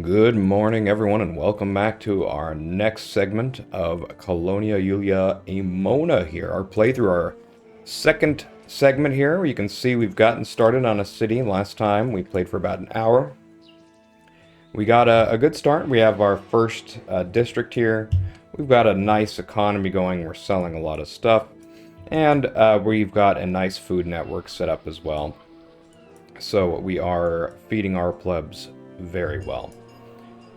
Good morning, everyone, and welcome back to our next segment of Colonia, Iulia, Aemona here. Our playthrough, our second segment here, where you can see we've gotten started on a city. Last time we played for about an hour. We got a good start. We have our first district here. We've got a nice economy going. We're selling a lot of stuff. And we've got a nice food network set up as well. So we are feeding our plebs very well.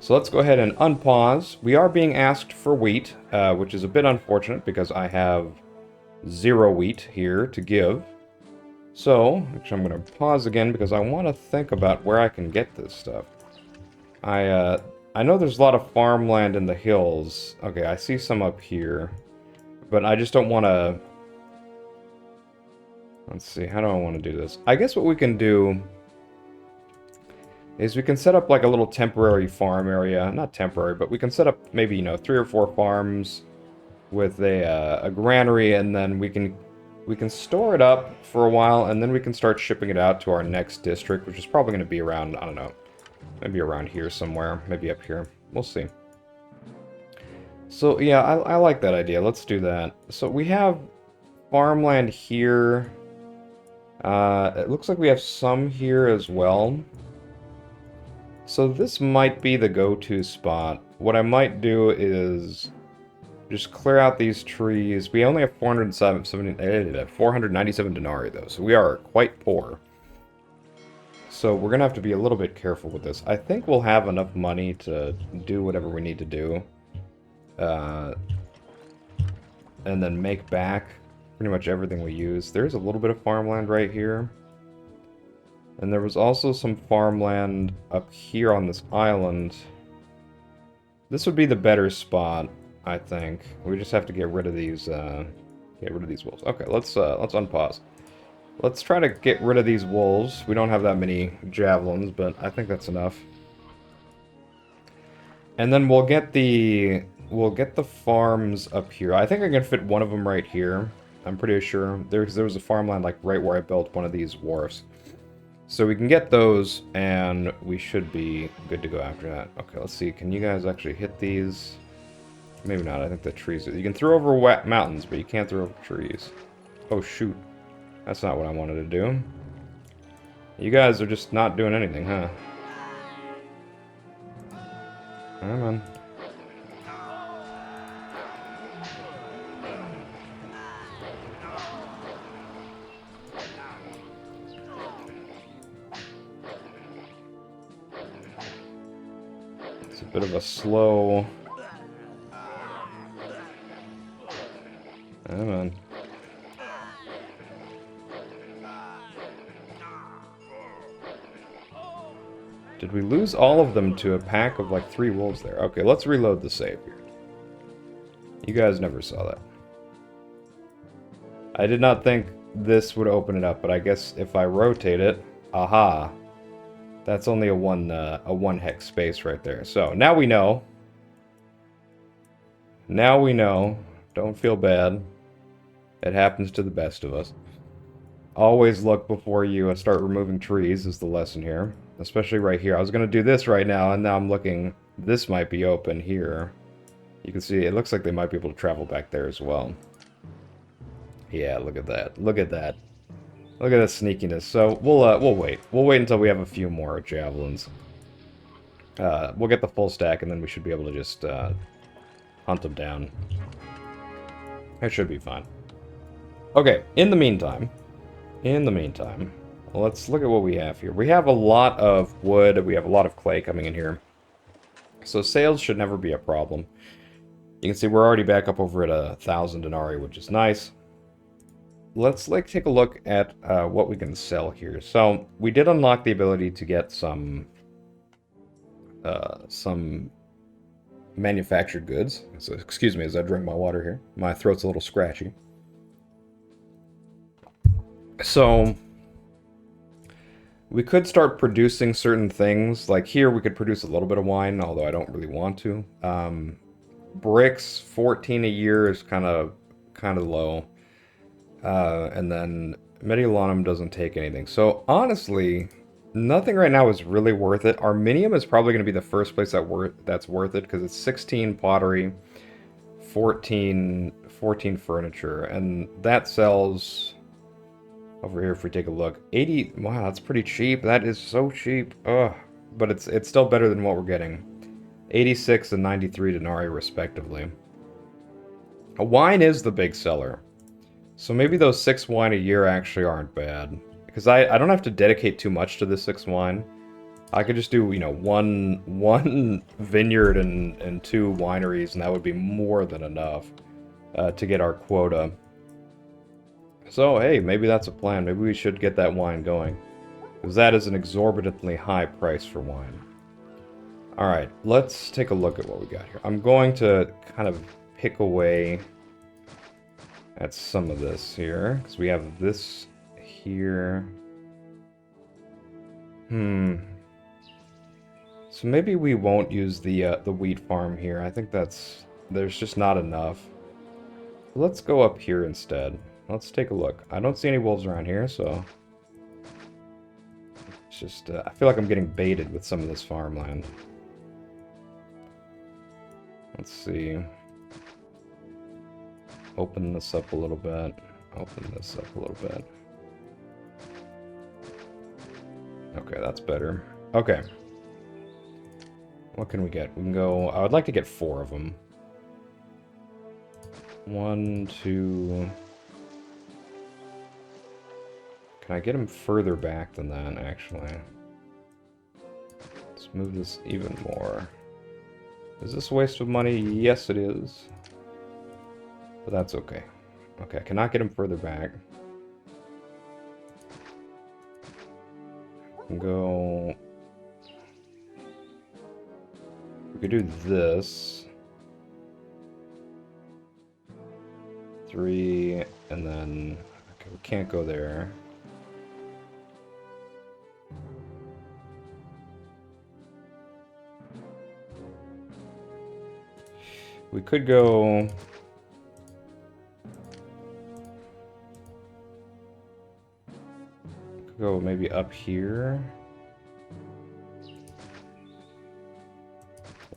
So let's go ahead and unpause. We are being asked for wheat, which is a bit unfortunate because I have 0 wheat here to give. So, actually I'm going to pause again because I want to think about where I can get this stuff. I know there's a lot of farmland in the hills. Okay, I see some up here. But I just don't want to... Let's see, how do I want to do this? I guess what we can do is we can set up like a little temporary farm area. Not temporary, but we can set up maybe, you know, 3 or 4 farms with a granary, and then we can store it up for a while, and then we can start shipping it out to our next district, which is probably going to be around, I don't know, maybe around here somewhere, maybe up here. We'll see. So yeah, I like that idea. Let's do that. So we have farmland here. It looks like we have some here as well. So this might be the go-to spot. What I might do is just clear out these trees. We only have 497 denarii though, so we are quite poor. So we're gonna have to be a little bit careful with this. I think we'll have enough money to do whatever we need to do. And then make back pretty much everything we use. There's a little bit of farmland right here. And there was also some farmland up here on this island. This would be the better spot, I think. We just have to get rid of these wolves. Okay, let's unpause. Let's try to get rid of these wolves. We don't have that many javelins, but I think that's enough. And then we'll get the farms up here. I think I can fit one of them right here. I'm pretty sure. There was a farmland like right where I built one of these wharfs. So we can get those, and we should be good to go after that. Okay, let's see. Can you guys actually hit these? Maybe not. I think the trees... You can throw over wet mountains, but you can't throw over trees. Oh, shoot. That's not what I wanted to do. You guys are just not doing anything, huh? Come on. Bit of a slow... Come on. Did we lose all of them to a pack of like 3 wolves there? Okay, let's reload the save here. You guys never saw that. I did not think this would open it up, but I guess if I rotate it... Aha! That's only a one hex space right there. So now we know. Now we know. Don't feel bad. It happens to the best of us. Always look before you start removing trees is the lesson here. Especially right here. I was going to do this right now, and now I'm looking. This might be open here. You can see it looks like they might be able to travel back there as well. Yeah, look at that. Look at that. Look at the sneakiness. So we'll wait. We'll wait until we have a few more javelins. We'll get the full stack, and then we should be able to just hunt them down. It should be fine. Okay. In the meantime, let's look at what we have here. We have a lot of wood. We have a lot of clay coming in here. So sales should never be a problem. You can see we're already back up over at 1,000 denarii, which is nice. Let's take a look at what we can sell here. So we did unlock the ability to get some manufactured goods. So excuse me as I drink my water here. My throat's a little scratchy. So we could start producing certain things. Like here we could produce a little bit of wine, although I don't really want to. Bricks, 14 a year is kind of low. And then Mediolanum doesn't take anything. So honestly, Nothing right now is really worth it. Arminium is probably going to be the first place that's worth it because it's 16 pottery, 14 furniture, and that sells over here if we take a look. 80, wow, that's pretty cheap. That is so cheap. Ugh, but it's still better than what we're getting. 86 and 93 denarii respectively. A wine is the big seller. So maybe those 6 wine a year actually aren't bad. Because I don't have to dedicate too much to this 6 wine. I could just do, you know, one vineyard and 2 wineries, and that would be more than enough to get our quota. So, hey, maybe that's a plan. Maybe we should get that wine going. Because that is an exorbitantly high price for wine. Alright, let's take a look at what we got here. I'm going to kind of pick away at some of this here. Because we have this here. So maybe we won't use the wheat farm here. I think there's just not enough. Let's go up here instead. Let's take a look. I don't see any wolves around here, so it's just I feel like I'm getting baited with some of this farmland. Let's see. Open this up a little bit. Open this up a little bit. Okay, that's better. Okay. What can we get? We can go... I would like to get 4 of them. 1, 2... Can I get them further back than that, actually? Let's move this even more. Is this a waste of money? Yes, it is. But that's okay. Okay, I cannot get them further back. We can go... We could do this. 3, and then... Okay, we can't go there. We could go... Go maybe up here.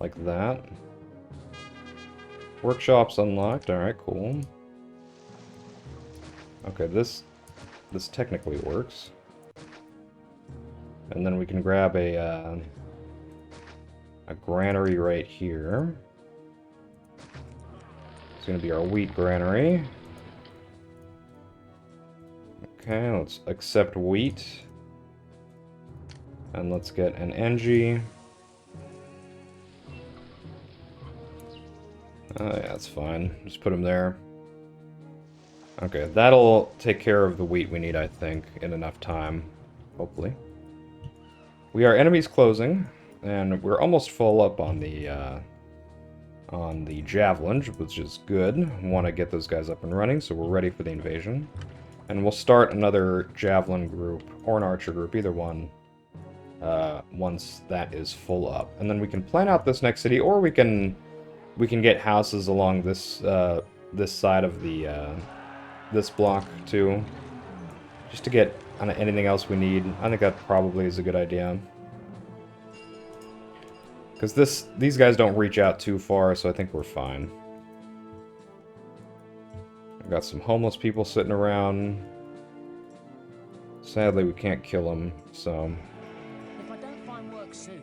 Like that. Workshop's unlocked. Alright, cool. Okay, this technically works. And then we can grab a granary right here. It's going to be our wheat granary. Okay, let's accept wheat. And let's get an Engie. Oh yeah, that's fine. Just put them there. Okay, that'll take care of the wheat we need, I think, in enough time. Hopefully. We are enemies closing, and we're almost full up on the javelin, which is good. We want to get those guys up and running, so we're ready for the invasion. And we'll start another javelin group, or an archer group, either one, once that is full up. And then we can plan out this next city, or we can get houses along this this side of the this block too, just to get anything else we need. I think that probably is a good idea. Because these guys don't reach out too far, so I think we're fine. I've got some homeless people sitting around. Sadly, we can't kill them, so... If I don't find work soon,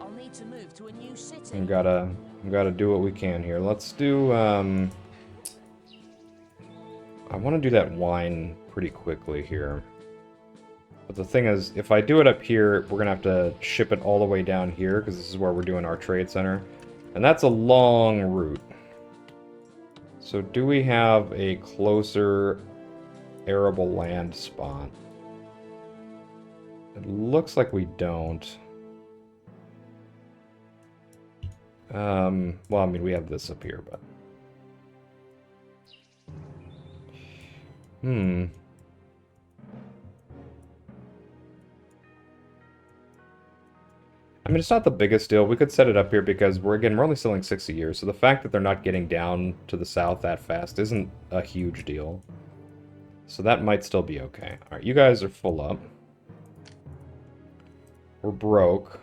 I'll need to move to a new city. We gotta do what we can here. Let's do, I want to do that wine pretty quickly here. But the thing is, if I do it up here, we're going to have to ship it all the way down here, because this is where we're doing our trade center. And that's a long route. So do we have a closer arable land spot? It looks like we don't. Well, I mean, we have this up here, but... I mean, it's not the biggest deal. We could set it up here because we're only selling 6 a year, so the fact that they're not getting down to the south that fast isn't a huge deal. So that might still be okay. Alright, you guys are full up. we're broke.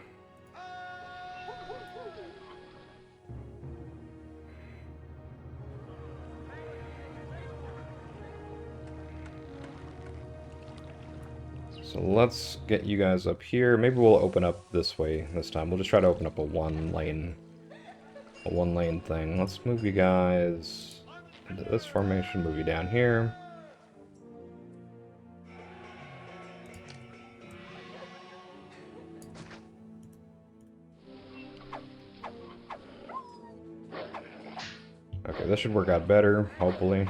So let's get you guys up here. Maybe we'll open up this way this time. We'll just try to open up a one lane thing. Let's move you guys into this formation, move you down here. Okay, this should work out better, hopefully.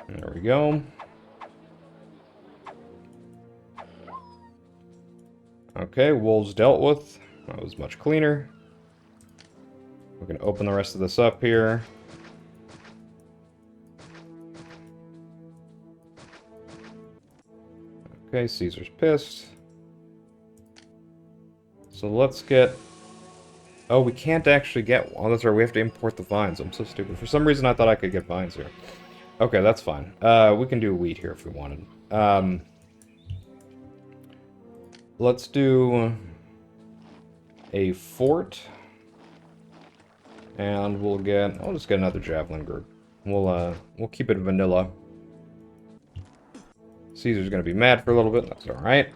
There we go. Okay, wolves dealt with. That was much cleaner. We can open the rest of this up here. Okay, Caesar's pissed. So let's get... Oh, we can't actually get... Oh, that's right, we have to import the vines. I'm so stupid. For some reason, I thought I could get vines here. Okay, that's fine. We can do wheat here if we wanted. Let's do a fort. And we'll get... I'll just get another javelin group. We'll keep it vanilla. Caesar's gonna be mad for a little bit. That's alright.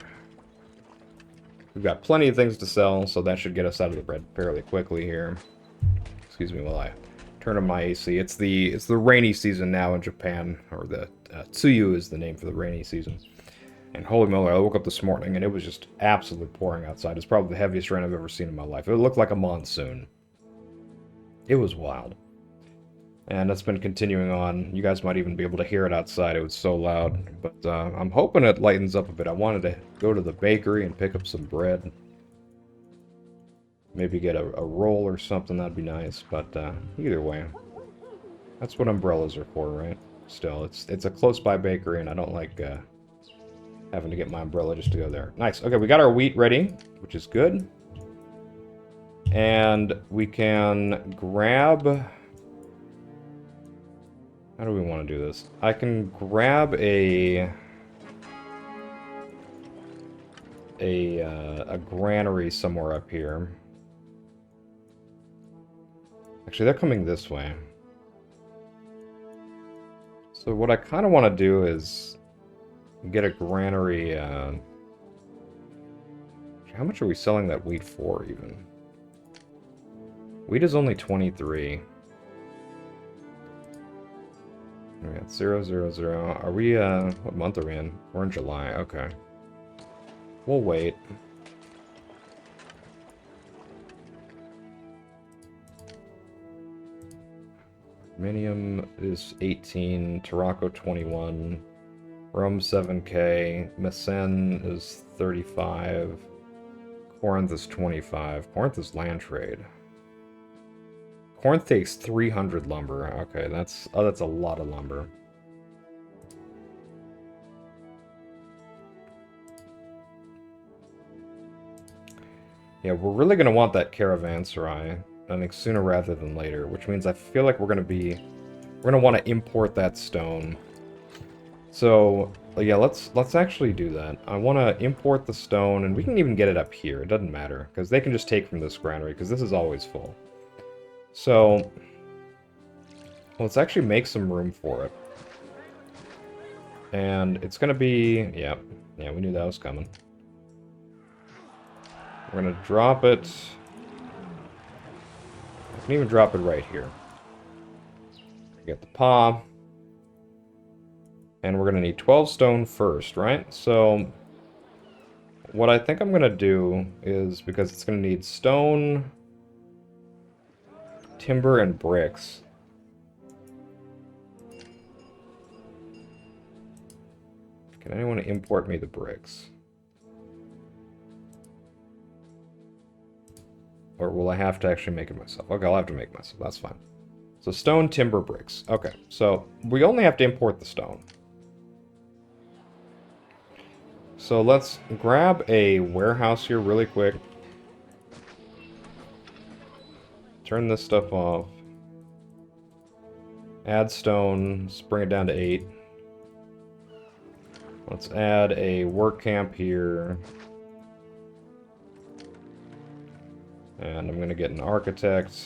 We've got plenty of things to sell, so that should get us out of the red fairly quickly here. Excuse me while I turn on my AC. It's the rainy season now in Japan, or the Tsuyu is the name for the rainy season. And holy moly, I woke up this morning and it was just absolutely pouring outside. It's probably the heaviest rain I've ever seen in my life. It looked like a monsoon. It was wild. And that's been continuing on. You guys might even be able to hear it outside. It was so loud. But I'm hoping it lightens up a bit. I wanted to go to the bakery and pick up some bread. Maybe get a roll or something. That'd be nice. But either way, that's what umbrellas are for, right? Still, it's a close-by bakery, and I don't like having to get my umbrella just to go there. Nice. Okay, we got our wheat ready, which is good. And we can grab... How do we want to do this? I can grab a granary somewhere up here. Actually, they're coming this way. So what I kind of want to do is get a granary. How much are we selling that wheat for, even? Wheat is only 23. We got 0, 0, 0. Are we, what month are we in? We're in July, okay. We'll wait. Minium is 18, Tarraco 21, Rome 7k, Messene is 35, Corinth is 25. Corinth is land trade. Corinth takes 300 lumber. Okay, that's a lot of lumber. Yeah, we're really going to want that caravanserai, I think, sooner rather than later, which means I feel like we're going to want to import that stone. So, yeah, let's actually do that. I want to import the stone, and we can even get it up here. It doesn't matter, because they can just take from this granary, because this is always full. So, let's actually make some room for it. And it's going to be... Yeah, we knew that was coming. We're going to drop it... I can even drop it right here. Get the paw. And we're going to need 12 stone first, right? So, what I think I'm going to do is, because it's going to need stone... timber and bricks. Can anyone import me the bricks? Or will I have to actually make it myself? Okay, I'll have to make it myself. That's fine. So stone, timber, bricks. Okay, so we only have to import the stone. So let's grab a warehouse here really quick. Turn this stuff off. Add stone. Let's bring it down to 8. Let's add a work camp here. And I'm going to get an architect.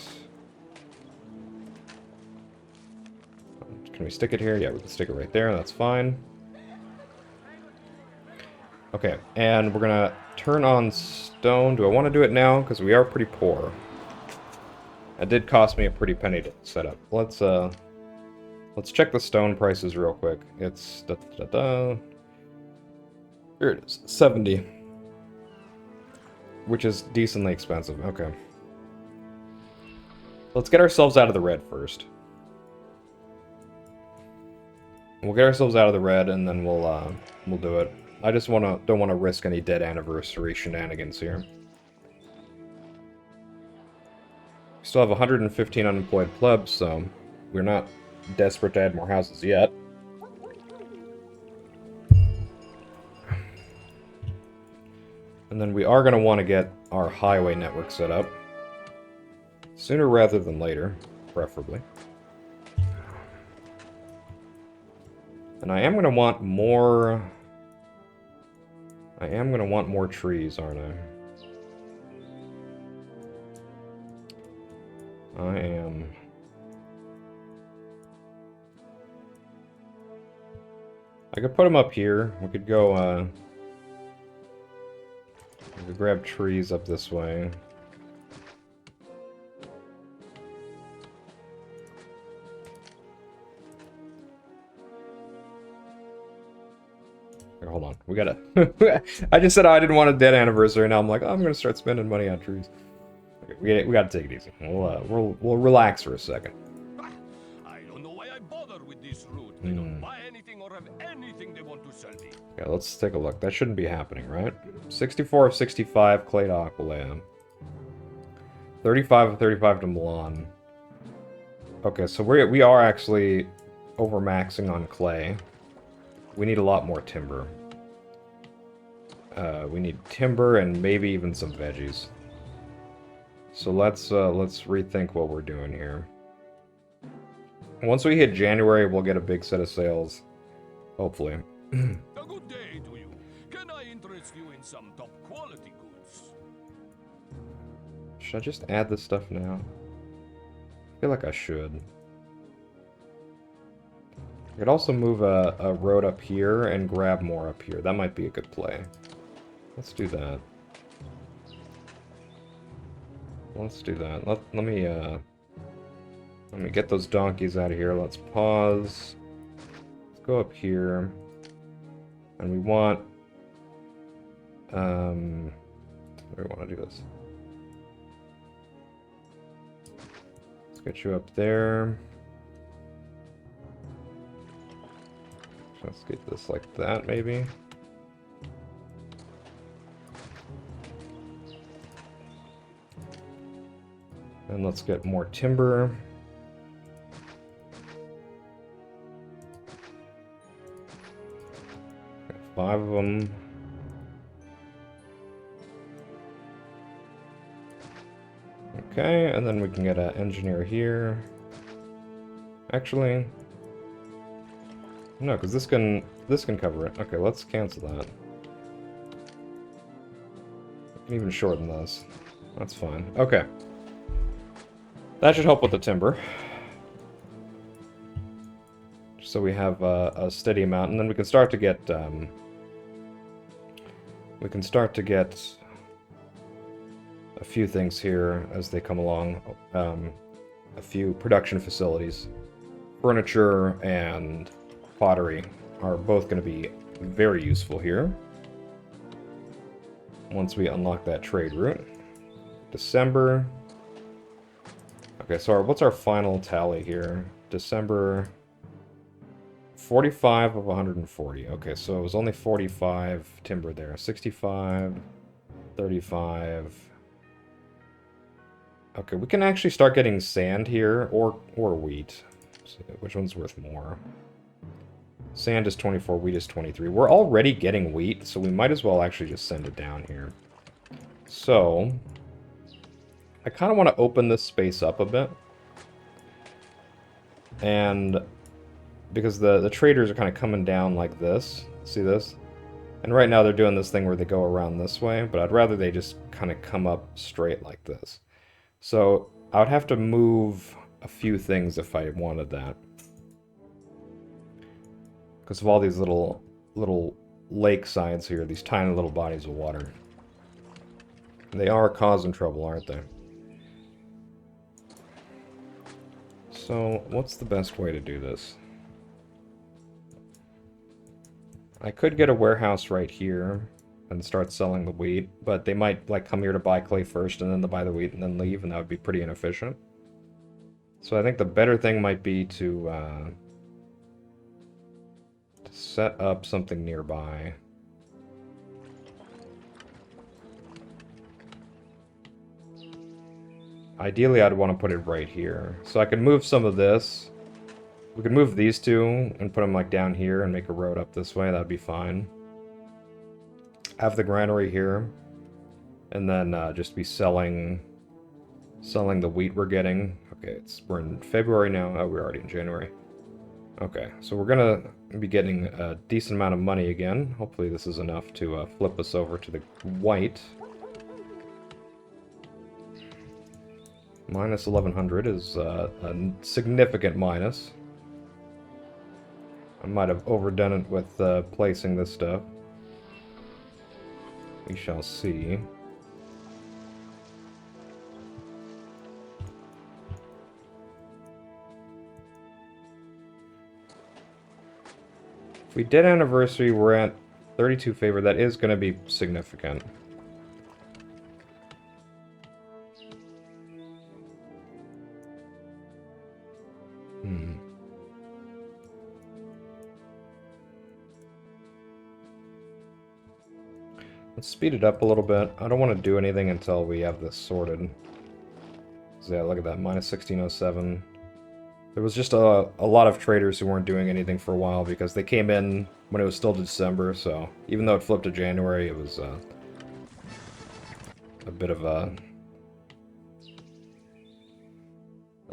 Can we stick it here? Yeah, we can stick it right there. That's fine. Okay, and we're going to turn on stone. Do I want to do it now? Because we are pretty poor. It did cost me a pretty penny to set up. Let's check the stone prices real quick. It's here it is, 70. Which is decently expensive. Okay. Let's get ourselves out of the red first. We'll get ourselves out of the red and then we'll do it. I just don't want to risk any dead anniversary shenanigans here. We still have 115 unemployed plebs, so we're not desperate to add more houses yet. And then we are going to want to get our highway network set up. Sooner rather than later, preferably. And I am going to want more... I am going to want more trees, aren't I? I am... I could put them up here. We could go, we could grab trees up this way. Okay, hold on. We gotta... I just said I didn't want a dead anniversary, now I'm like, oh, I'm gonna start spending money on trees. Okay, we gotta take it easy. We'll relax for a second. I don't know why I bother with this route. They don't buy anything or have anything they want to sell me. Okay, let's take a look. That shouldn't be happening, right? 64 of 65, Clay to Aquilea. 35 of 35 to Milan. Okay, so we are actually overmaxing on clay. We need a lot more timber. We need timber and maybe even some veggies. So let's rethink what we're doing here. Once we hit January, we'll get a big set of sales. Hopefully. A good day to you. Can I interest you in some top quality goods? Should I just add this stuff now? I feel like I should. I could also move a road up here and grab more up here. That might be a good play. Let's do that. Let's do that. Let me get those donkeys out of here. Let's pause. Let's go up here. And we want... where do we want to do this? Let's get you up there. Let's get this like that, maybe. And let's get more timber. Got 5 of them. Okay, and then we can get an engineer here. Actually, no, because this can cover it. Okay, let's cancel that. I can even shorten this. That's fine. Okay. That should help with the timber. So we have a steady amount, and then we can start to get a few things here as they come along. A few production facilities. Furniture and pottery are both going to be very useful here. Once we unlock that trade route. December. Okay, so what's our final tally here? December... 45 of 140. Okay, so it was only 45 timber there. 65, 35... Okay, we can actually start getting sand here, or wheat. So which one's worth more? Sand is 24, wheat is 23. We're already getting wheat, so we might as well actually just send it down here. So, I kind of want to open this space up a bit. And because the traders are kind of coming down like this. See this? And right now they're doing this thing where they go around this way, but I'd rather they just kind of come up straight like this. So I would have to move a few things if I wanted that. Because of all these little lake sides here, these tiny little bodies of water. They are causing trouble, aren't they? So, what's the best way to do this? I could get a warehouse right here and start selling the wheat, but they might like come here to buy clay first and then to buy the wheat and then leave, and that would be pretty inefficient. So I think the better thing might be to set up something nearby. Ideally, I'd want to put it right here. So I could move some of this. We could move these two and put them like down here and make a road up this way. That'd be fine. Have the granary here. And then just be selling the wheat we're getting. Okay, we're in February now. Oh, we're already in January. Okay, so we're gonna be getting a decent amount of money again. Hopefully this is enough to flip us over to the white. Minus 1100 is a significant minus. I might have overdone it with placing this stuff. We shall see. If we did anniversary, we're at 32 favor. That is going to be significant. Let's speed it up a little bit. I don't want to do anything until we have this sorted. So yeah, look at that, minus 1607. There was just a lot of traders who weren't doing anything for a while because they came in when it was still December, so even though it flipped to January, it was a bit of a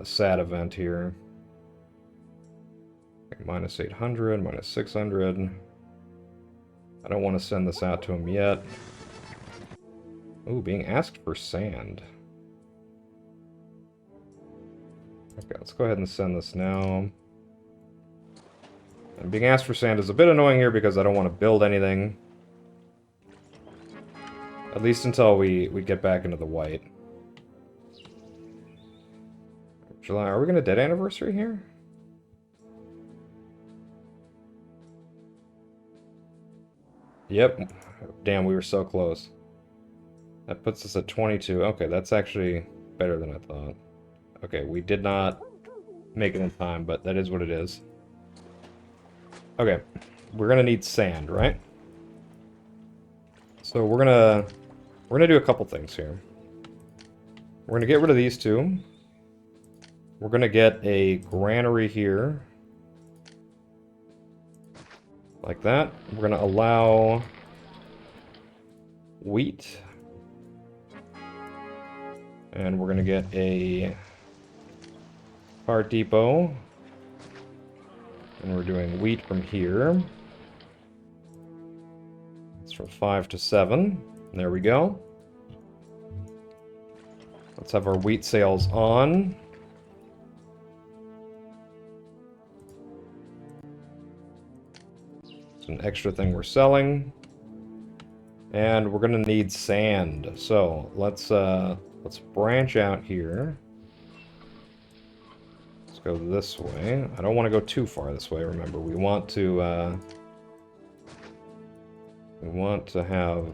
sad event here. Minus 800, minus 600. I don't want to send this out to him yet. Ooh, being asked for sand. Okay, let's go ahead and send this now. And being asked for sand is a bit annoying here because I don't want to build anything. At least until we get back into the white. July, are we going to dead anniversary here? Yep. Damn, we were so close. That puts us at 22. Okay, that's actually better than I thought. Okay, we did not make it in time, but that is what it is. Okay, we're gonna need sand, right? So we're gonna do a couple things here. We're gonna get rid of these two. We're gonna get a granary here. Like that. We're gonna allow wheat. And we're gonna get a car depot. And we're doing wheat from here. It's from 5 to 7. There we go. Let's have our wheat sales on. It's an extra thing we're selling. And we're gonna need sand. So let's branch out here. Let's go this way. I don't want to go too far this way, remember. We want to have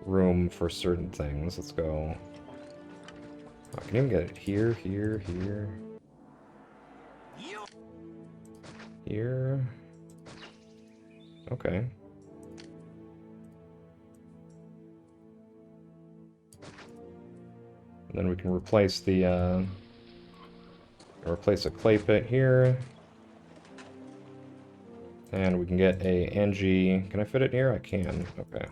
room for certain things. Let's go. I can even get it here, here, here. Here. Okay. And then we can replace the replace a clay pit here. And we can get a NG. Can I fit it here? I can. Okay.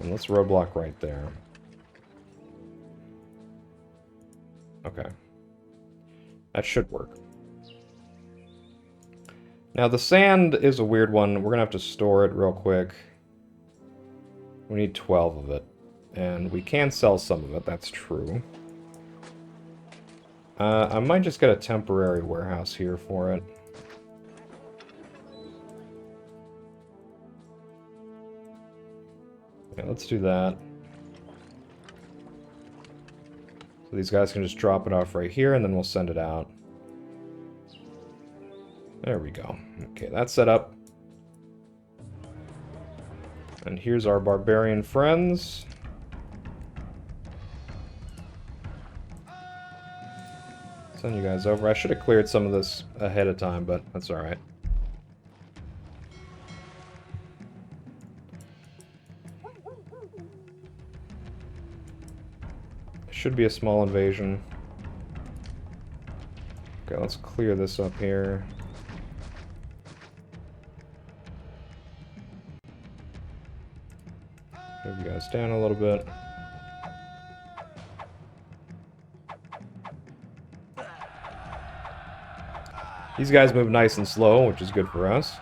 And let's roadblock right there. Okay. That should work. Now, the sand is a weird one. We're going to have to store it real quick. We need 12 of it. And we can sell some of it, that's true. I might just get a temporary warehouse here for it. Okay, let's do that. So these guys can just drop it off right here, and then we'll send it out. There we go. Okay, that's set up. And here's our barbarian friends. Send you guys over. I should have cleared some of this ahead of time, but that's alright. Should be a small invasion. Okay, let's clear this up here. Move you guys down a little bit. These guys move nice and slow, which is good for us.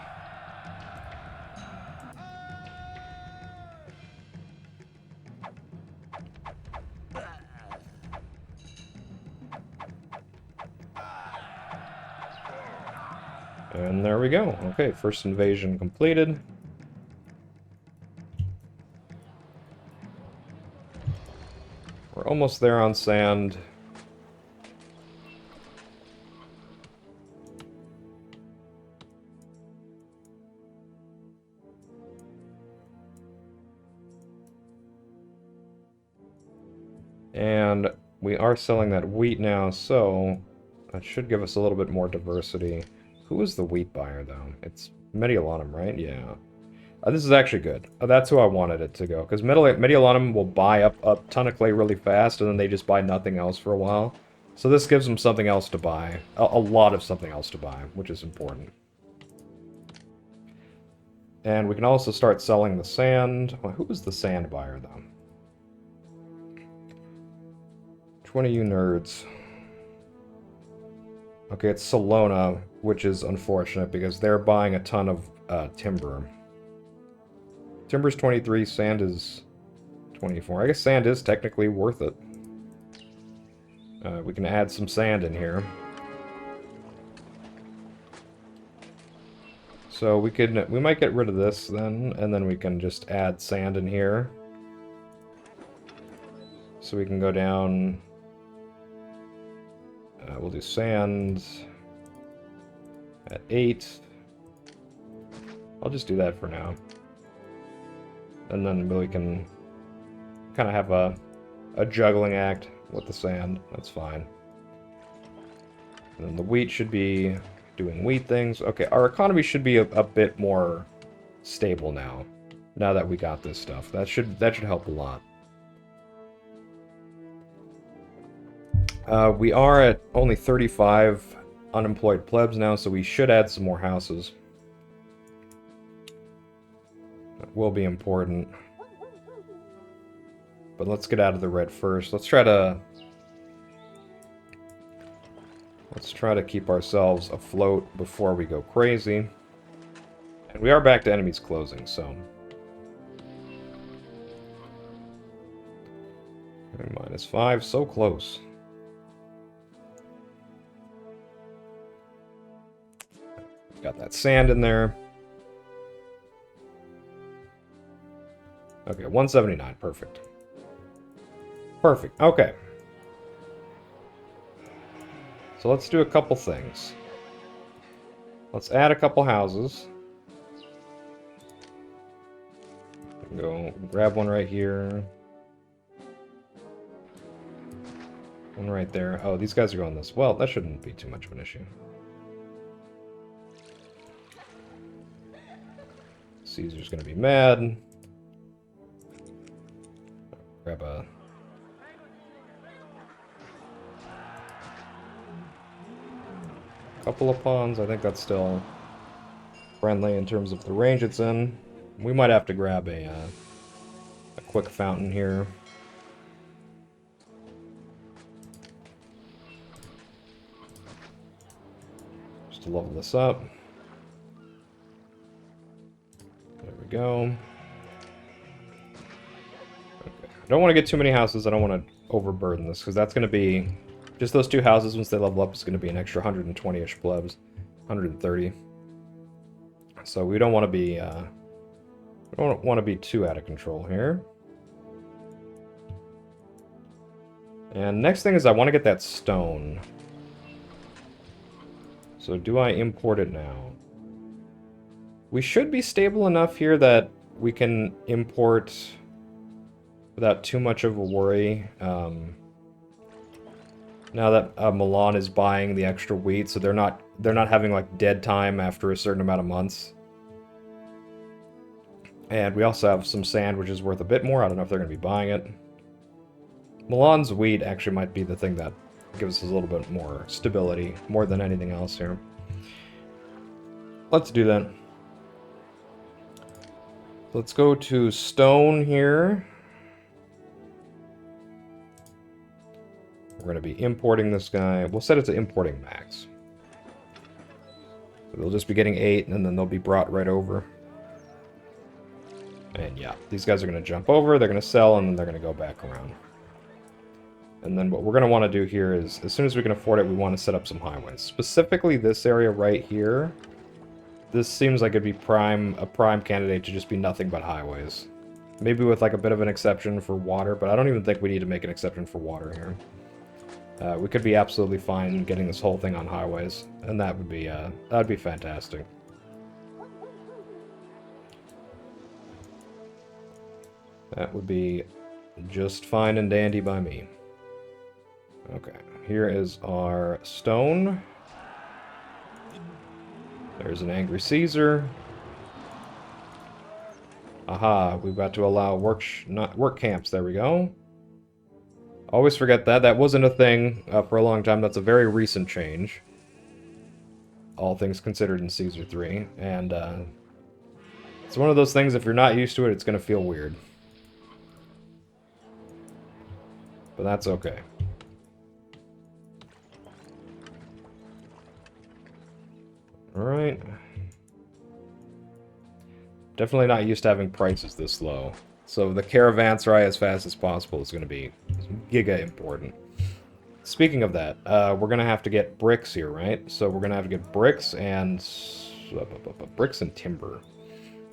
And there we go. Okay, first invasion completed. We're almost there on sand. And we are selling that wheat now, so that should give us a little bit more diversity. Who is the wheat buyer, though? It's Mediolanum, right? Yeah. This is actually good. That's who I wanted it to go, because Mediolanum will buy up a ton of clay really fast, and then they just buy nothing else for a while. So this gives them something else to buy. A lot of something else to buy, which is important. And we can also start selling the sand. Well, who is the sand buyer, though? 20 of you nerds. Okay, it's Colonia, which is unfortunate because they're buying a ton of timber. Timber's 23, sand is 24. I guess sand is technically worth it. We can add some sand in here. So we might get rid of this then, and then we can just add sand in here. So we can go down. We'll do sand at 8. I'll just do that for now. And then we can kind of have a juggling act with the sand. That's fine. And then the wheat should be doing wheat things. Okay, our economy should be a bit more stable now. Now that we got this stuff. That should help a lot. We are at only 35 unemployed plebs now, so we should add some more houses. That will be important. But let's get out of the red first. Let's try to keep ourselves afloat before we go crazy. And we are back to enemies closing, so. -5, so close. Got that sand in there. Okay, 179, perfect. Perfect, okay. So let's do a couple things. Let's add a couple houses. Go grab one right here. One right there. Oh, these guys are going this. Well, that shouldn't be too much of an issue. Caesar's gonna be mad. Grab a... couple of pawns. I think that's still friendly in terms of the range it's in. We might have to grab a quick fountain here. just to level this up. There we go. Okay. I don't want to get too many houses. I don't want to overburden this, because that's going to be... Just those 2 houses, once they level up, is going to be an extra 120-ish plebs. 130. So we don't want to be... we don't want to be too out of control here. And next thing is I want to get that stone. So do I import it now? We should be stable enough here that we can import without too much of a worry. Now that Milan is buying the extra wheat, so they're not having like dead time after a certain amount of months. And we also have some sand, which is worth a bit more. I don't know if they're going to be buying it. Milan's wheat actually might be the thing that gives us a little bit more stability, more than anything else here. Let's do that. Let's go to stone here. We're going to be importing this guy. We'll set it to importing max. They'll just be getting 8, and then they'll be brought right over. And yeah, these guys are going to jump over, they're going to sell, and then they're going to go back around. And then what we're going to want to do here is, as soon as we can afford it, we want to set up some highways. Specifically this area right here. This seems like it'd be a prime candidate to just be nothing but highways. Maybe with like a bit of an exception for water, but I don't even think we need to make an exception for water here. We could be absolutely fine getting this whole thing on highways, and that'd be fantastic. That would be just fine and dandy by me. Okay, here is our stone. There's an angry Caesar. Aha, we've got to allow work camps. There we go. Always forget that. That wasn't a thing for a long time. That's a very recent change. All things considered in Caesar 3. And it's one of those things, if you're not used to it, it's going to feel weird. But that's okay. Alright. Definitely not used to having prices this low. So the caravanserai as fast as possible is going to be giga important. Speaking of that, we're going to have to get bricks here, right? So we're going to have to get bricks and... bricks and timber.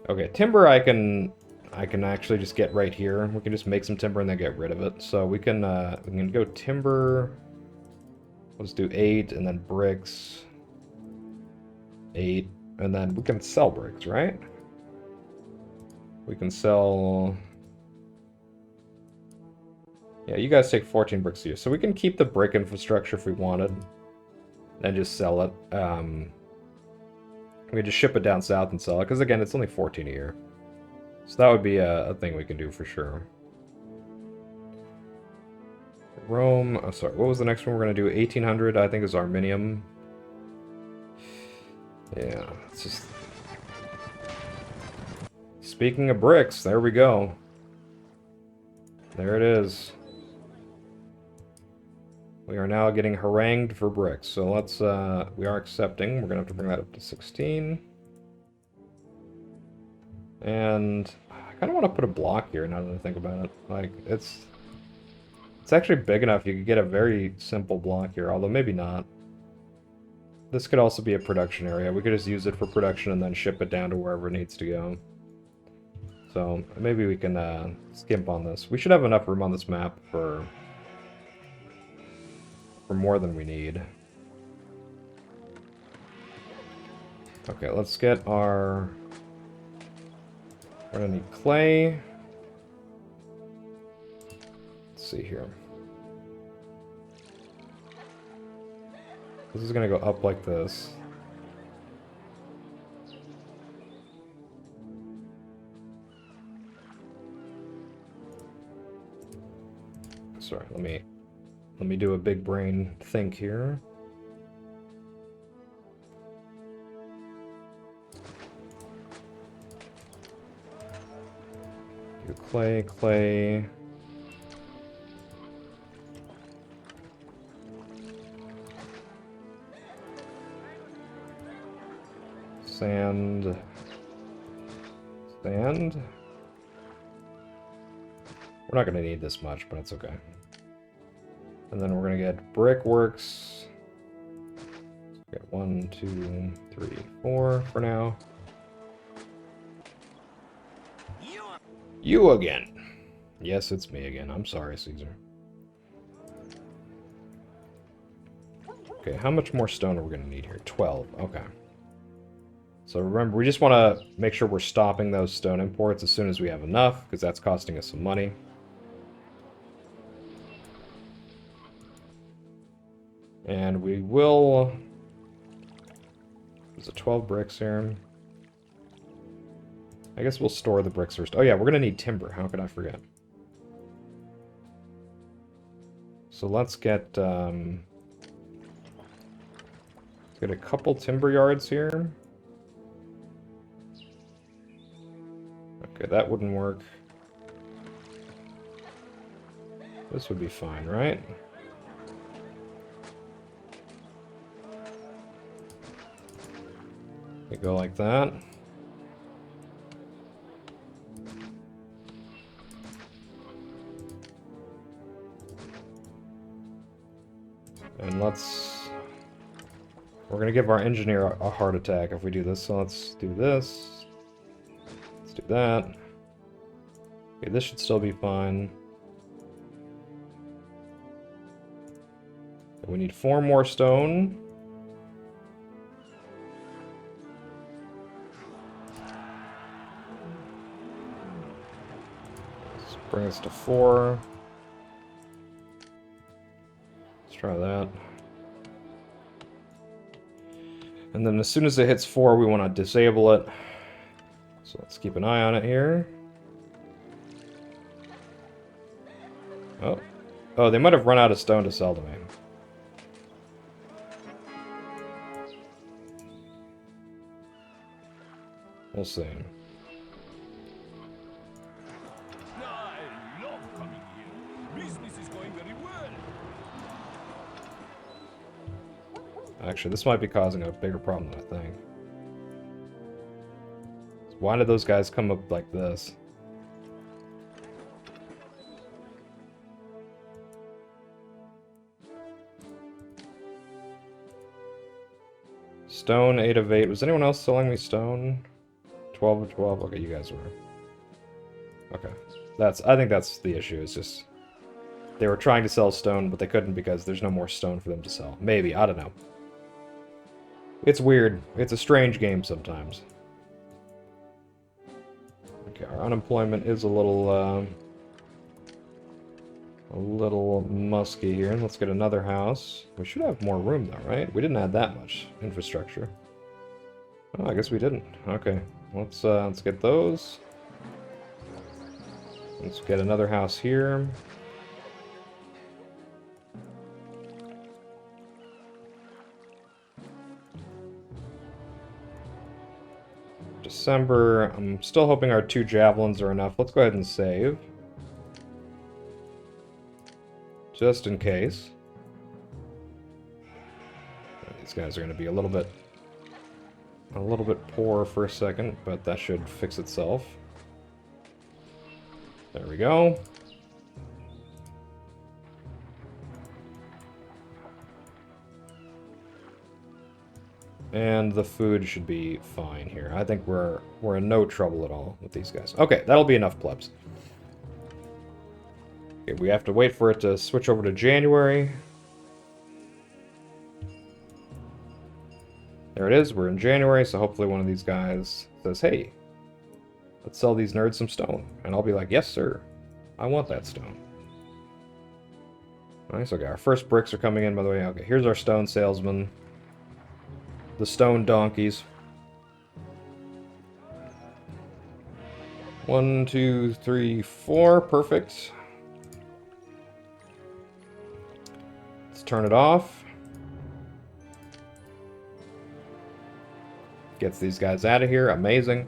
Okay, timber I can actually just get right here. We can just make some timber and then get rid of it. So we can go timber. Let's do 8, and then bricks. 8, and then we can sell bricks, right? We can sell... Yeah, you guys take 14 bricks a year. So we can keep the brick infrastructure if we wanted. And just sell it. We can just ship it down south and sell it. Because again, it's only 14 a year. So that would be a thing we can do for sure. Rome... Oh, sorry, what was the next one we're going to do? 1800, I think, is Arminium. Yeah, it's just... Speaking of bricks, there we go. There it is. We are now getting harangued for bricks. So let's, we are accepting. We're going to have to bring that up to 16. And I kind of want to put a block here now that I think about it. Like, it's actually big enough. You could get a very simple block here, although maybe not. This could also be a production area. We could just use it for production and then ship it down to wherever it needs to go. So maybe we can skimp on this. We should have enough room on this map for more than we need. Okay, let's get our... We're gonna need clay. Let's see here. This is gonna go up like this. Sorry, let me do a big brain think here. Do clay. Sand. Sand. We're not going to need this much, but it's okay. And then we're going to get brickworks. Get 1, 2, 3, 4 for now. You again. Yes, it's me again. I'm sorry, Caesar. Okay, how much more stone are we going to need here? 12. Okay. So remember, we just want to make sure we're stopping those stone imports as soon as we have enough, because that's costing us some money. And we will... There's a 12 bricks here. I guess we'll store the bricks first. Oh yeah, we're going to need timber. How could I forget? So let's get a couple timber yards here. Okay, that wouldn't work. This would be fine, right? We go like that. And we're gonna give our engineer a heart attack if we do this, so let's do this. Let's do that. Okay, this should still be fine. We need 4 more stone. Let's bring us to 4. Try that. And then as soon as it hits 4, we want to disable it. So let's keep an eye on it here. Oh. Oh, they might have run out of stone to sell to me. We'll see. I love coming here. Business is going very well. Actually, this might be causing a bigger problem than I think. Why did those guys come up like this? Stone, 8 of 8. Was anyone else selling me stone? 12 of 12. Okay, you guys were. Okay. I think that's the issue. It's just they were trying to sell stone, but they couldn't because there's no more stone for them to sell. Maybe. I don't know. It's weird. It's a strange game sometimes. Okay, our unemployment is a little musky here. Let's get another house. We should have more room though, right? We didn't add that much infrastructure. Oh, I guess we didn't. Okay, let's get those. Let's get another house here. December. I'm still hoping our 2 javelins are enough. Let's go ahead and save. Just in case. These guys are going to be a little bit poor for a second, but that should fix itself. There we go. And the food should be fine here. I think we're in no trouble at all with these guys. Okay, that'll be enough plebs. Okay, we have to wait for it to switch over to January. There it is, we're in January, so hopefully one of these guys says, hey, let's sell these nerds some stone. And I'll be like, yes, sir. I want that stone. Nice, okay, our first bricks are coming in, by the way. Okay, here's our stone salesman. The stone donkeys. 1, 2, 3, 4. Perfect. Let's turn it off. Gets these guys out of here. Amazing.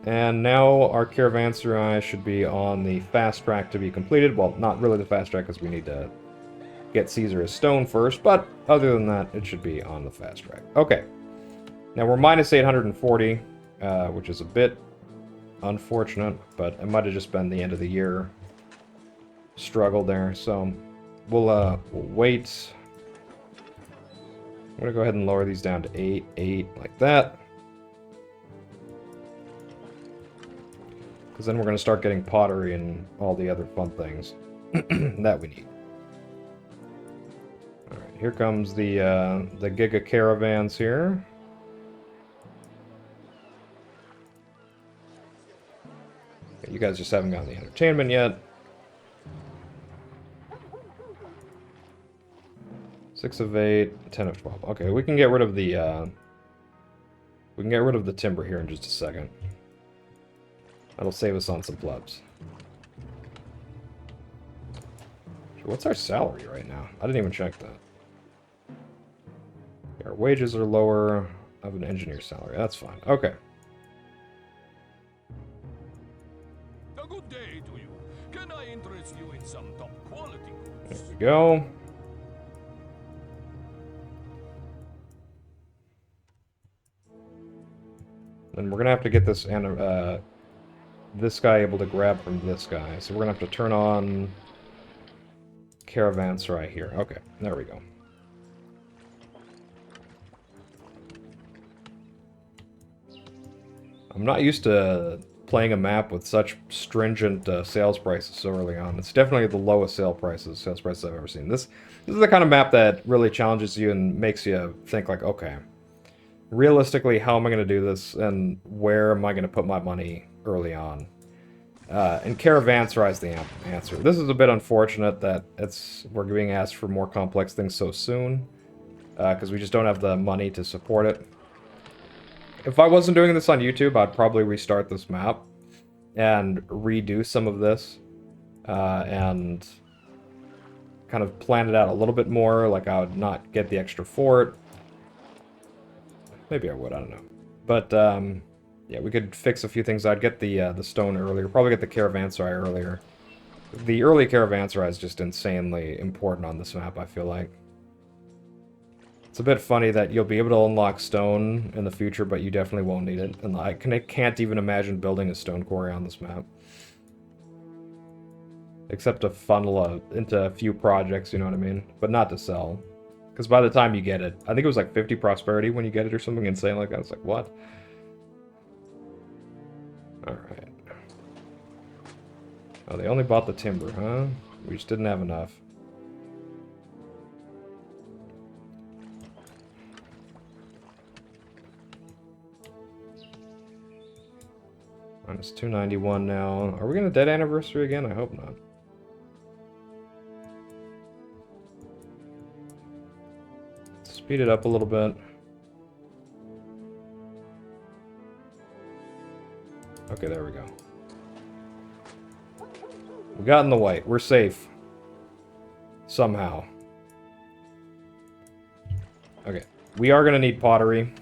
And now our caravanserai should be on the fast track to be completed. Well, not really the fast track because we need to get Caesar his stone first, but other than that, it should be on the fast track. Okay. Now we're minus 840, which is a bit unfortunate, but it might have just been the end of the year struggle there, so we'll wait. I'm gonna go ahead and lower these down to 8, 8, like that. Because then we're gonna start getting pottery and all the other fun things that we need. Alright, here comes the Giga Caravans here. Okay, you guys just haven't gotten the entertainment yet. 6 of 8, 10 of 12. Okay, we can get rid of the timber here in just a second. That'll save us on some plebs. What's our salary right now? I didn't even check that. Our wages are lower of an engineer salary. That's fine. Okay. A good day to you. Can I interest you in some top quality goods? There we go. Then we're gonna have to get this guy able to grab from this guy. So we're gonna have to turn on caravanserai here. Okay, there we go. I'm not used to playing a map with such stringent sales prices so early on. It's definitely the lowest sales prices I've ever seen. This is the kind of map that really challenges you and makes you think like, okay, realistically, how am I going to do this, and where am I going to put my money early on? And caravanserai is the answer. This is a bit unfortunate that we're being asked for more complex things so soon, because we just don't have the money to support it. If I wasn't doing this on YouTube, I'd probably restart this map and redo some of this, and kind of plan it out a little bit more. Like, I would not get the extra fort. Maybe I would, I don't know. But, yeah, we could fix a few things. I'd get the stone earlier. Probably get the caravanserai earlier. The early caravanserai is just insanely important on this map, I feel like. It's a bit funny that you'll be able to unlock stone in the future, but you definitely won't need it. And I can't even imagine building a stone quarry on this map. Except to funnel into a few projects, you know what I mean? But not to sell. Because by the time you get it, I think it was like 50 prosperity when you get it or something insane like that. It's like, what? Alright. Oh, they only bought the timber, huh? We just didn't have enough. Minus 291 now. Are we gonna dead anniversary again? I hope not. Speed it up a little bit. Okay, there we go. We got in the white. We're safe. Somehow. Okay. We are gonna need pottery.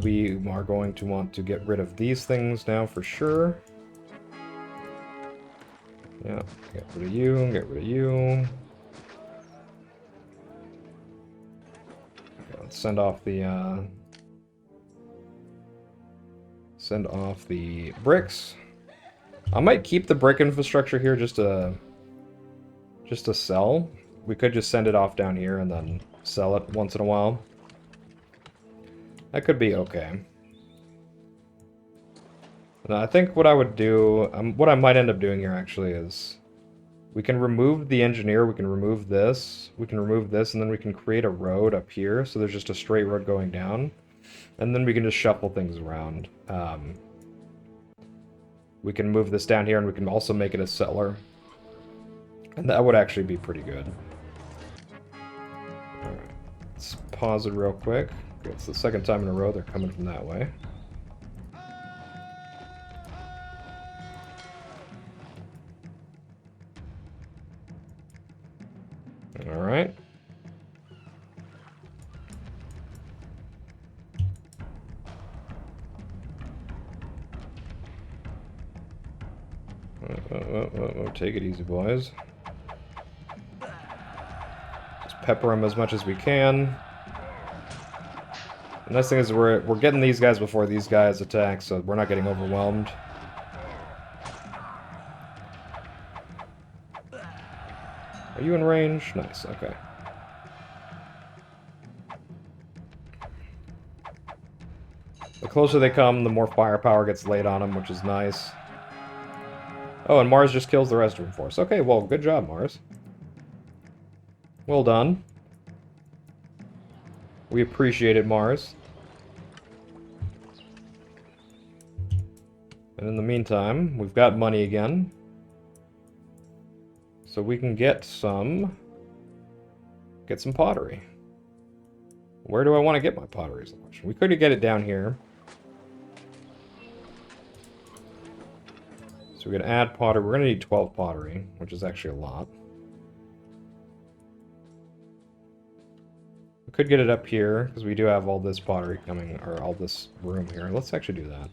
We are going to want to get rid of these things now for sure. Yeah, get rid of you, get rid of you. Okay, let's send off the bricks. I might keep the brick infrastructure here just to sell. We could just send it off down here and then sell it once in a while. That could be okay. And I think what I would do, what I might end up doing here actually is, we can remove the engineer, we can remove this, and then we can create a road up here, so there's just a straight road going down. And then we can just shuffle things around. We can move this down here, and we can also make it a cellar. And that would actually be pretty good. Alright, let's pause it real quick. Okay, it's the second time in a row they're coming from that way. Alright. Take it easy, boys. pepper them as much as we can. The nice thing is we're getting these guys before these guys attack, so we're not getting overwhelmed. Are you in range? Nice, okay. The closer they come, the more firepower gets laid on them, which is nice. Oh, and Mars just kills the rest of them for us. Okay, well, good job, Mars. Well done. We appreciate it, Mars. And in the meantime, we've got money again. So we can get some pottery. Where do I want to get my pottery is the question. We could get it down here. So we're going to add pottery. We're going to need 12 pottery, which is actually a lot. We could get it up here, because we do have all this pottery coming, or all this room here. Let's actually do that.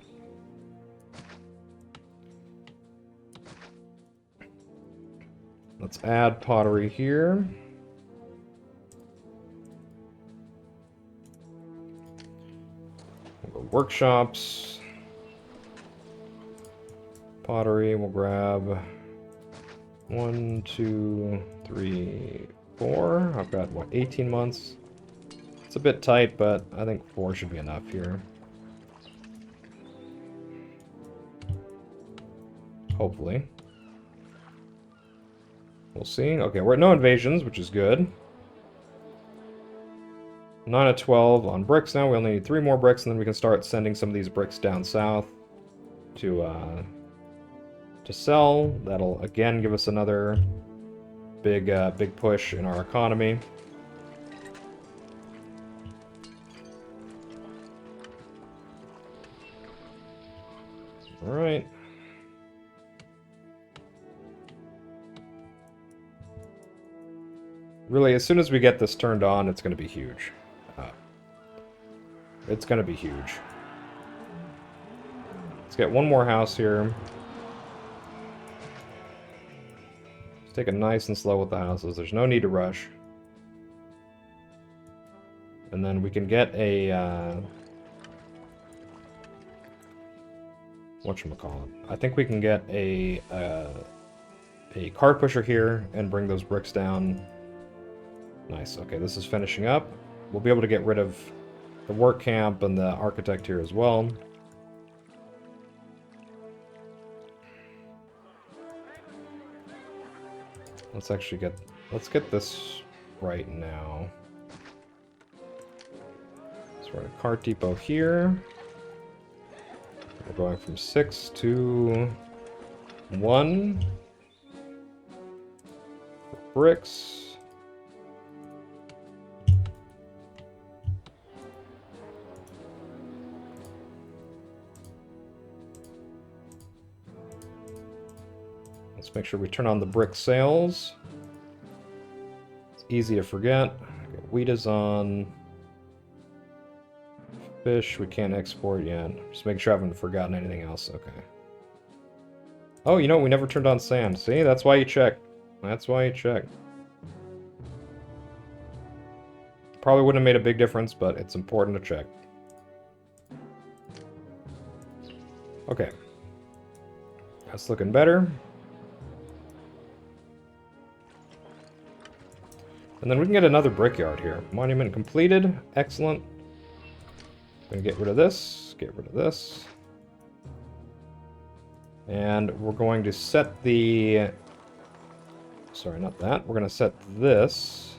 Let's add pottery here. We'll go workshops. Pottery, we'll grab 1, 2, 3, 4. I've got, what, 18 months? It's a bit tight, but I think 4 should be enough here. Hopefully. We'll see. Okay, we're at no invasions, which is good. 9 of 12 on bricks now. We only need 3 more bricks, and then we can start sending some of these bricks down south to sell. That'll again give us another big push in our economy. All right. Really, as soon as we get this turned on, it's going to be huge. It's going to be huge. Let's get one more house here. Let's take it nice and slow with the houses. There's no need to rush. And then we can get a... whatchamacallit? I think we can get a cart pusher here and bring those bricks down. Nice. Okay, this is finishing up. We'll be able to get rid of the work camp and the architect here as well. Let's get this right now. So we're at a cart depot here. We're going from 6 to 1 for bricks. Let's make sure we turn on the brick sales. It's easy to forget. Okay, wheat is on. Fish, we can't export yet. Just make sure I haven't forgotten anything else. Okay. Oh, you know, we never turned on sand. See, that's why you check. That's why you check. Probably wouldn't have made a big difference, but it's important to check. Okay. That's looking better. And then we can get another brickyard here. Monument completed. Excellent. Gonna get rid of this. Get rid of this. And we're going to set the... Sorry, not that. We're going to set this.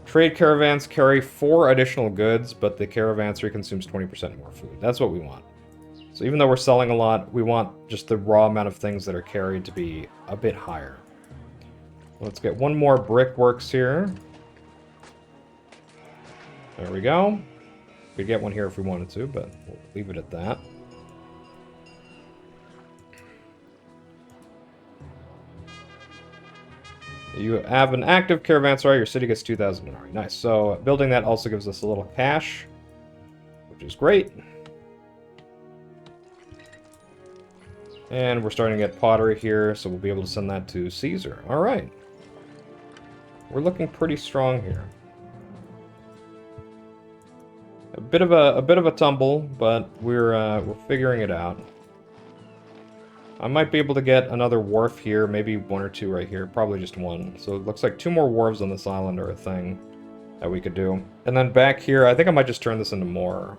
Trade caravans carry 4 additional goods, but the caravanserai consumes 20% more food. That's what we want. So even though we're selling a lot, we want just the raw amount of things that are carried to be a bit higher. Let's get one more brickworks here. There we go. We could get one here if we wanted to, but we'll leave it at that. You have an active caravanserai, your city gets 2,000 denarii. Nice. So building that also gives us a little cash, which is great. And we're starting to get pottery here, so we'll be able to send that to Caesar. All right. we're looking pretty strong here. A bit of a tumble, but we're figuring it out. I might be able to get another wharf here, maybe one or two right here, probably just one. So it looks like 2 more wharves on this island are a thing that we could do. And then back here, I think I might just turn this into more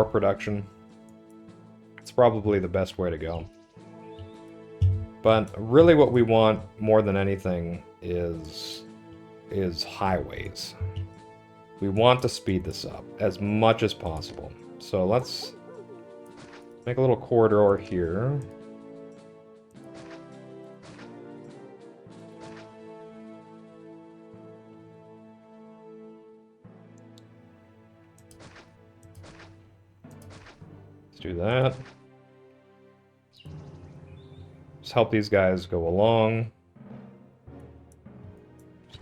production. It's probably the best way to go. But really what we want more than anything is highways. We want to speed this up as much as possible. So let's make a little corridor here. Let's do that. Just help these guys go along.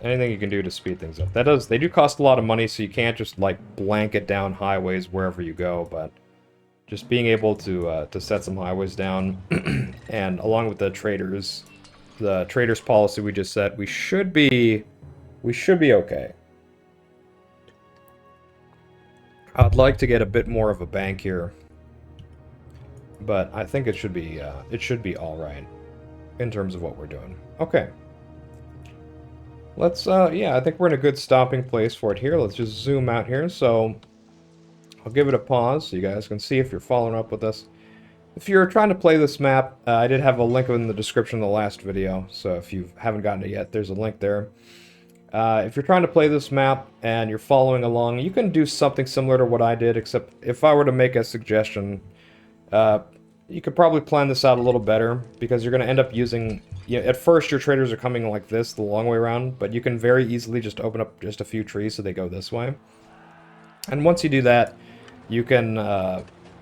Anything you can do to speed things up. They do cost a lot of money, so you can't just like blanket down highways wherever you go, but just being able to set some highways down, and along with the traders policy we just set, we should be okay. I'd like to get a bit more of a bank here, but I think it should be all right in terms of what we're doing. Okay. Let's, yeah, I think we're in a good stopping place for it here. Let's just zoom out here. So I'll give it a pause so you guys can see if you're following up with us. If you're trying to play this map, I did have a link in the description of the last video. So if you haven't gotten it yet, there's a link there. If you're trying to play this map and you're following along, you can do something similar to what I did, except if I were to make a suggestion, you could probably plan this out a little better, because you're going to end up using... at first, your traders are coming like this, the long way around, but you can very easily just open up just a few trees so they go this way. And once you do that, you can,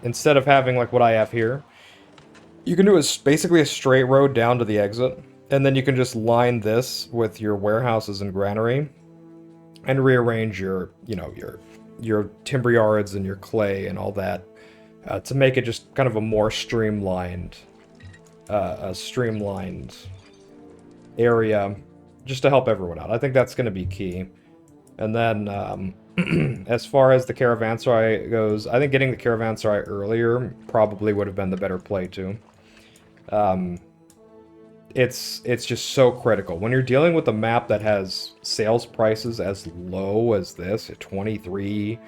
instead of having like what I have here, you can do basically a straight road down to the exit, and then you can just line this with your warehouses and granary, and rearrange your, your timber yards and your clay and all that, to make it just kind of a more streamlined area, just to help everyone out. I think that's going to be key. And then, as far as the caravanserai goes, I think getting the caravanserai earlier probably would have been the better play too. It's just so critical. When you're dealing with a map that has sales prices as low as this, at 23,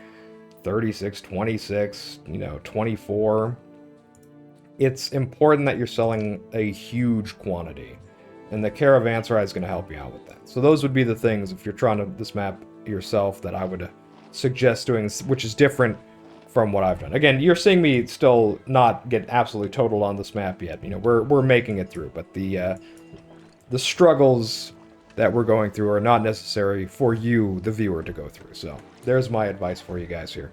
36, 26, 24, it's important that you're selling a huge quantity. And the caravanserai is going to help you out with that. So those would be the things, if you're trying to this map yourself, that I would suggest doing, which is different from what I've done. Again, you're seeing me still not get absolutely totaled on this map yet. We're making it through, but the struggles that we're going through are not necessary for you, the viewer, to go through. So there's my advice for you guys here.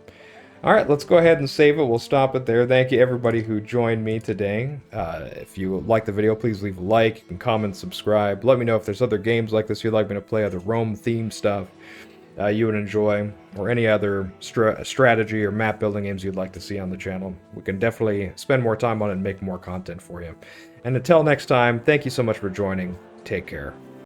Alright, let's go ahead and save it. We'll stop it there. Thank you everybody who joined me today. If you like the video, please leave a like. You can comment, subscribe. Let me know if there's other games like this you'd like me to play, other Rome-themed stuff you would enjoy, or any other strategy or map building games you'd like to see on the channel. We can definitely spend more time on it and make more content for you. And until next time, thank you so much for joining. Take care.